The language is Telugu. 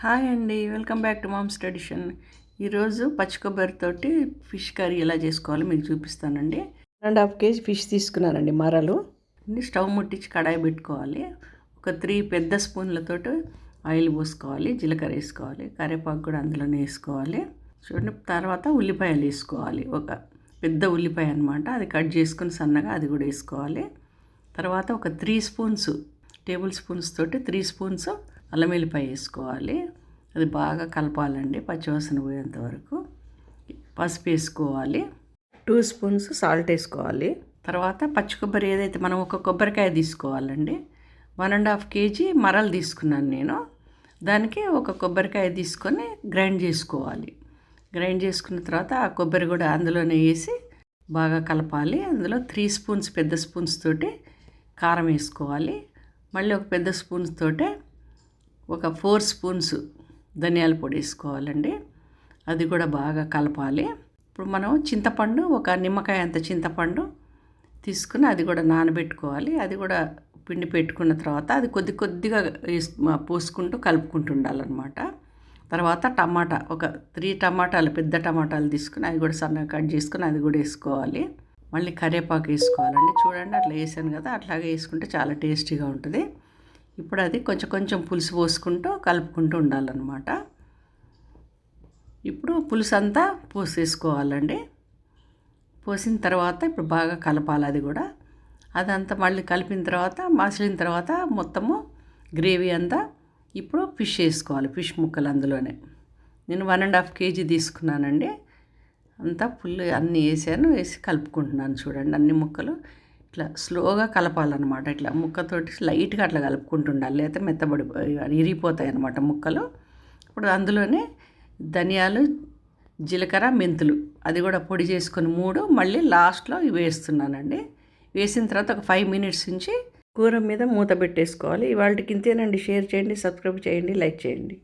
హాయ్ అండి, welcome back to mom's tradition. ఈరోజు పచ్చి కొబ్బరితోటి ఫిష్ కర్రీ ఎలా చేసుకోవాలో మీకు చూపిస్తానండి. 1.5 కేజీ ఫిష్ తీసుకున్నానండి, మరలు. స్టవ్ ముట్టించి కడాయి పెట్టుకోవాలి. ఒక 3 పెద్ద స్పూన్లతోటి ఆయిల్ పోసుకోవాలి, జీలకర్ర వేసుకోవాలి, కరివేపాకు కూడా అందులోనే వేసుకోవాలి. చూడండి, తర్వాత ఉల్లిపాయలు వేసుకోవాలి. ఒక పెద్ద ఉల్లిపాయ అనమాట, అది కట్ చేసుకుని సన్నగా అది కూడా వేసుకోవాలి. తర్వాత ఒక 3 స్పూన్స్ టేబుల్ స్పూన్స్ తోటి 3 స్పూన్స్ అల్లం వెల్లిపాయ వేసుకోవాలి. అది బాగా కలపాలండి పచ్చివాసన పోయేంత వరకు. పసుపు వేసుకోవాలి. 2 స్పూన్స్ సాల్ట్ వేసుకోవాలి. తర్వాత పచ్చి కొబ్బరి ఏదైతే మనం ఒక కొబ్బరికాయ తీసుకోవాలండి. 1.5 కేజీ మరలు తీసుకున్నాను నేను. దానికి ఒక కొబ్బరికాయ తీసుకొని గ్రైండ్ చేసుకోవాలి. గ్రైండ్ చేసుకున్న తర్వాత ఆ కొబ్బరి కూడా అందులోనే వేసి బాగా కలపాలి. అందులో 3 స్పూన్స్ పెద్ద స్పూన్స్ తోటి కారం వేసుకోవాలి. మళ్ళీ ఒక పెద్ద స్పూన్స్ తోటే ఒక 4 స్పూన్స్ ధనియాల పొడి వేసుకోవాలండి. అది కూడా బాగా కలపాలి. ఇప్పుడు మనం చింతపండు, ఒక నిమ్మకాయ అంత చింతపండు తీసుకుని అది కూడా నానబెట్టుకోవాలి. అది కూడా పిండి పెట్టుకున్న తర్వాత అది కొద్ది కొద్దిగా పోసుకుంటూ కలుపుకుంటూ ఉండాలన్నమాట. తర్వాత టమాటా, ఒక 3 టమాటాలు, పెద్ద టమాటాలు తీసుకుని అవి కూడా సన్నగా కట్ చేసుకుని అది కూడా వేసుకోవాలి. మళ్ళీ కరివేపాకు వేసుకోవాలండి. చూడండి, అట్లా వేసాను కదా, అట్లాగే వేసుకుంటే చాలా టేస్టీగా ఉంటుంది. ఇప్పుడు అది కొంచెం కొంచెం పులుసు పోసుకుంటూ కలుపుకుంటూ ఉండాలన్నమాట. ఇప్పుడు పులుసు అంతా పోసేసుకోవాలండి. పోసిన తర్వాత ఇప్పుడు బాగా కలపాలి. అది కూడా అదంతా మళ్ళీ కలిపిన తర్వాత మసిలిన తర్వాత మొత్తము గ్రేవీ అంతా ఇప్పుడు ఫిష్ వేసుకోవాలి. ఫిష్ ముక్కలు అందులోనే నేను 1.5 కేజీ తీసుకున్నానండి. అంతా ఫుల్ అన్నీ వేసాను. వేసి కలుపుకుంటున్నాను. చూడండి, అన్ని ముక్కలు ఇట్లా స్లోగా కలపాలన్నమాట. ఇట్లా ముక్కతోటి లైట్గా అట్లా కలుపుకుంటూ ఉండాలి, లేకపోతే మెత్తబడి ఇరిగిపోతాయి అన్నమాట ముక్కలు. ఇప్పుడు అందులోనే ధనియాలు, జీలకర్ర, మెంతులు అది కూడా పొడి చేసుకొని 3 మళ్ళీ లాస్ట్లో ఇవి వేస్తున్నానండి. వేసిన తర్వాత ఒక 5 మినిట్స్ నుంచి కూర మీద మూత పెట్టేసుకోవాలి. ఇవాళకి ఇంతేనండి. షేర్ చేయండి, సబ్స్క్రైబ్ చేయండి, లైక్ చేయండి.